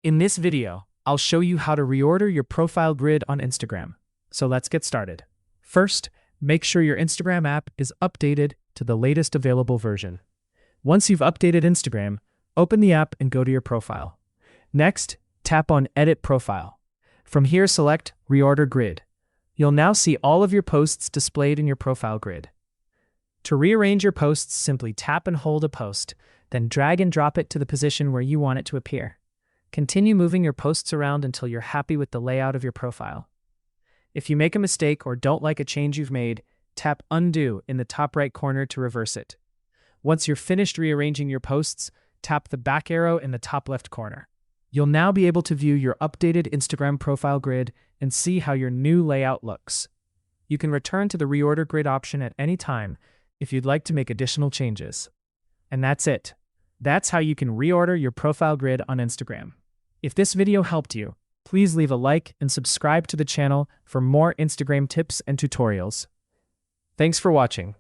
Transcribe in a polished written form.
In this video, I'll show you how to reorder your profile grid on Instagram. So let's get started. First, make sure your Instagram app is updated to the latest available version. Once you've updated Instagram, open the app and go to your profile. Next, tap on Edit Profile. From here, select Reorder Grid. You'll now see all of your posts displayed in your profile grid. To rearrange your posts, simply tap and hold a post, then drag and drop it to the position where you want it to appear. Continue moving your posts around until you're happy with the layout of your profile. If you make a mistake or don't like a change you've made, tap Undo in the top right corner to reverse it. Once you're finished rearranging your posts, tap the back arrow in the top left corner. You'll now be able to view your updated Instagram profile grid and see how your new layout looks. You can return to the Reorder Grid option at any time if you'd like to make additional changes. And that's it. That's how you can reorder your profile grid on Instagram. If this video helped you, please leave a like and subscribe to the channel for more Instagram tips and tutorials. Thanks for watching.